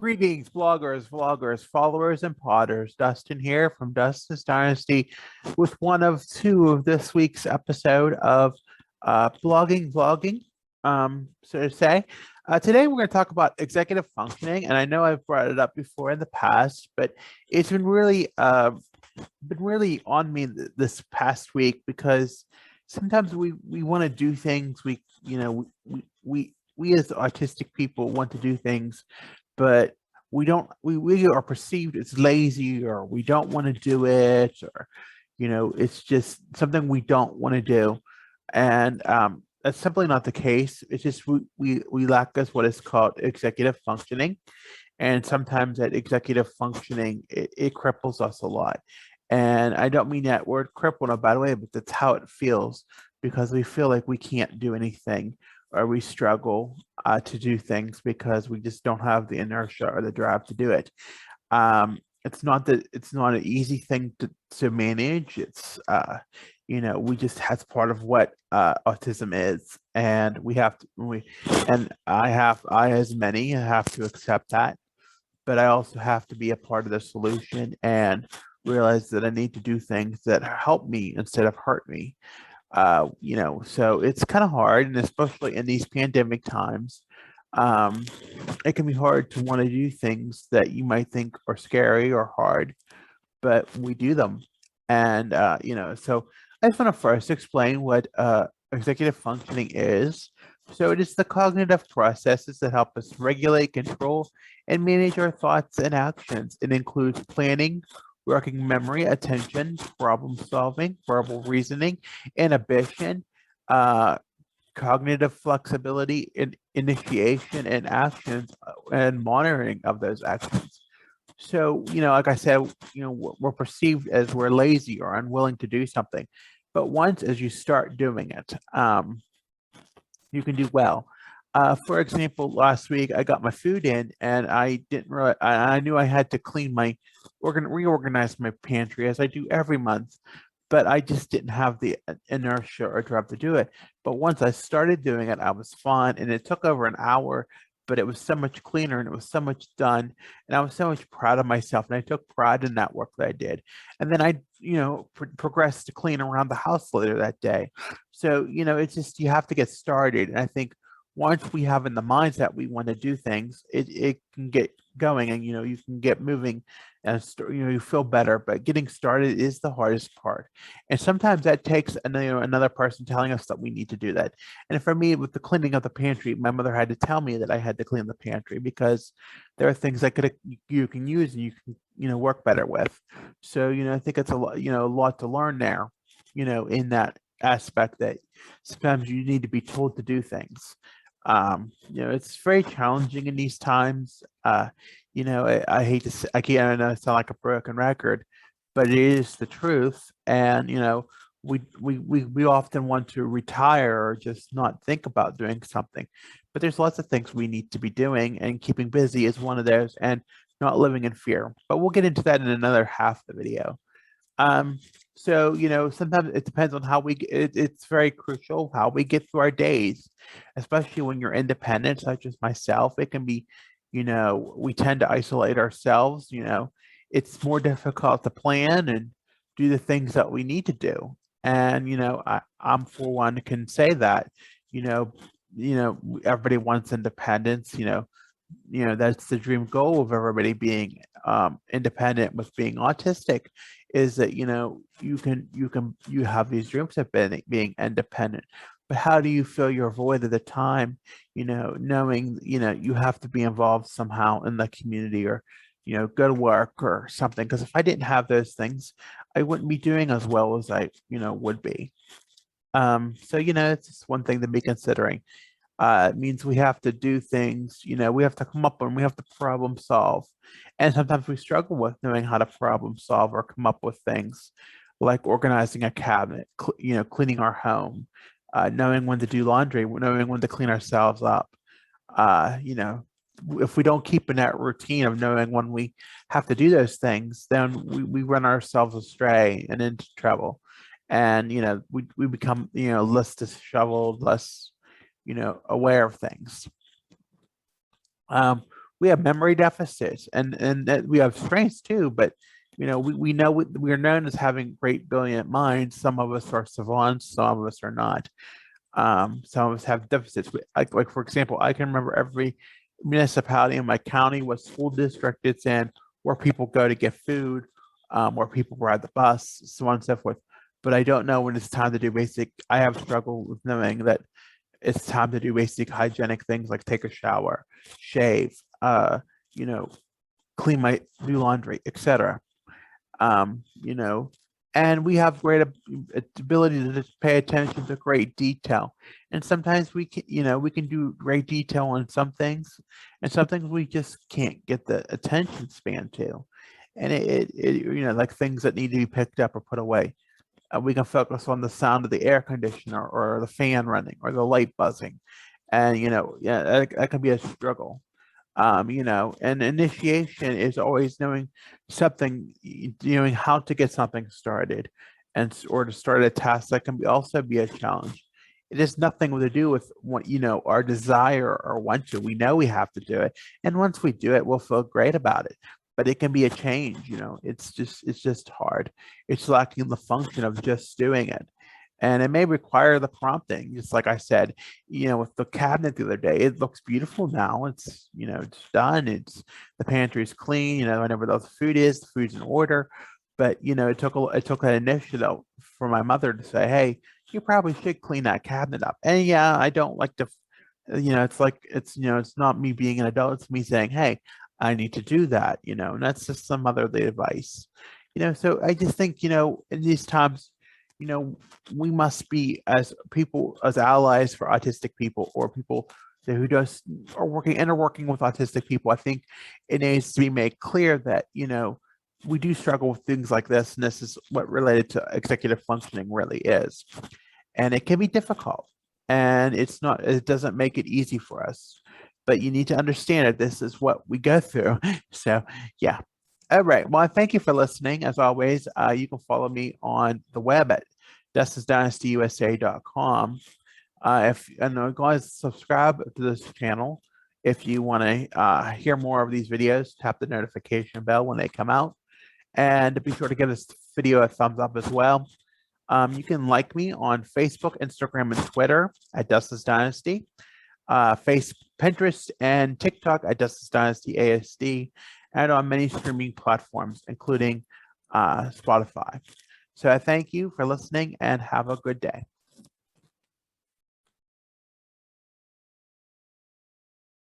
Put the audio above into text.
Greetings, bloggers, vloggers, followers, and potters. Dustin here from Dustin's Dynasty with one of two of this week's episode of vlogging, so to say. Today we're going to talk about executive functioning, and I know I've brought it up before in the past, but it's been really on me this past week because sometimes we want to do things we as autistic people want to do things, but we are perceived as lazy, or we don't want to do it, or it's just something we don't want to do. And that's simply not the case. It's just we lack us what is called executive functioning. And sometimes that executive functioning, it cripples us a lot. And I don't mean that word cripple in a bad way, but that's how it feels, because we feel like we can't do anything, or we struggle to do things because we just don't have the inertia or the drive to do it. It's not an easy thing to manage. It's we just that's part of what autism is, and I, as many, have to accept that, but I also have to be a part of the solution and realize that I need to do things that help me instead of hurt me. So it's kind of hard, and especially in these pandemic times, it can be hard to want to do things that you might think are scary or hard, but we do them. And so I just want to first explain what executive functioning is. So it is the cognitive processes that help us regulate, control, and manage our thoughts and actions. It includes planning, working memory, attention, problem solving, verbal reasoning, inhibition, cognitive flexibility, initiation and actions, and monitoring of those actions. So, like I said, we're perceived as we're lazy or unwilling to do something. But once as you start doing it, you can do well. For example, last week I got my food in, and I didn't really, I knew I had to reorganize my pantry as I do every month, but I just didn't have the inertia or drive to do it. But once I started doing it, I was fine, and it took over an hour, but it was so much cleaner and it was so much done, and I was so much proud of myself, and I took pride in that work that I did. And then I, progressed to clean around the house later that day. So, it's just you have to get started, and I think once we have in the mindset we want to do things, it can get going, and you can get moving, and you feel better. But getting started is the hardest part, and sometimes that takes another person telling us that we need to do that. And for me, with the cleaning of the pantry, my mother had to tell me that I had to clean the pantry because there are things that you can use and you can work better with. So I think it's a lot to learn there, in that aspect, that sometimes you need to be told to do things. It's very challenging in these times. I hate to say, I know I sound like a broken record, but it is the truth. And we often want to retire or just not think about doing something, but there's lots of things we need to be doing, and keeping busy is one of those, and not living in fear. But we'll get into that in another half of the video. So, sometimes it depends on how it's very crucial how we get through our days, especially when you're independent, such as myself. It can be, we tend to isolate ourselves. It's more difficult to plan and do the things that we need to do. And, I'm for one can say that, everybody wants independence. That's the dream goal of everybody being independent. With being autistic, is that you have these dreams of being independent, but how do you fill your void at the time, knowing you have to be involved somehow in the community, or go to work or something? Because if I didn't have those things, I wouldn't be doing as well as I would be. So it's just one thing to be considering. It means we have to do things, we have to come up and we have to problem solve. And sometimes we struggle with knowing how to problem solve or come up with things like organizing a cabinet, cleaning our home, knowing when to do laundry, knowing when to clean ourselves up. If we don't keep in that routine of knowing when we have to do those things, then we run ourselves astray and into trouble. And, we become, less disheveled, less aware of things. we have memory deficits, and that we have strengths too. But we know we are known as having great brilliant minds. Some of us are savants, some of us are not. Some of us have deficits. Like for example, I can remember every municipality in my county, what school district it's in, where people go to get food, where people ride the bus, so on and so forth. But I don't know when it's time to do basic. I have struggled with knowing that it's time to do basic hygienic things like take a shower, shave, you know, clean my do laundry, etc. You know, and we have great ability to just pay attention to great detail. And sometimes we can, we can do great detail on some things, and some things we just can't get the attention span to. And like things that need to be picked up or put away. We can focus on the sound of the air conditioner or the fan running or the light buzzing. And, yeah, that can be a struggle. And initiation is always knowing something, knowing how to get something started, or to start a task that can also be a challenge. It has nothing to do with what our desire or want to. We know we have to do it, and once we do it, we'll feel great about it. But it can be a change. It's just hard. It's lacking the function of just doing it. And it may require the prompting, just like I said, with the cabinet the other day. It looks beautiful now. It's done. It's the pantry's clean. Whenever the food is, the food's in order. But it took an initiative for my mother to say, "Hey, you probably should clean that cabinet up." And yeah, I don't like to, it's like it's not me being an adult. It's me saying, "Hey, I need to do that." And that's just some motherly advice. So I just think in these times you know, we must be as people, as allies for autistic people or people who just are working with autistic people. I think it needs to be made clear that, we do struggle with things like this, and this is what related to executive functioning really is. And it can be difficult, and it doesn't make it easy for us, but you need to understand that this is what we go through. So, yeah. All right. Well, thank you for listening. As always, you can follow me on the web at justicedynastyusa.com. Guys, subscribe to this channel if you want to hear more of these videos. Tap the notification bell when they come out, and be sure to give this video a thumbs up as well. You can like me on Facebook, Instagram, and Twitter at Justice Dynasty, Pinterest, and TikTok at Justice Dynasty ASD, and on many streaming platforms, including Spotify. So I thank you for listening and have a good day.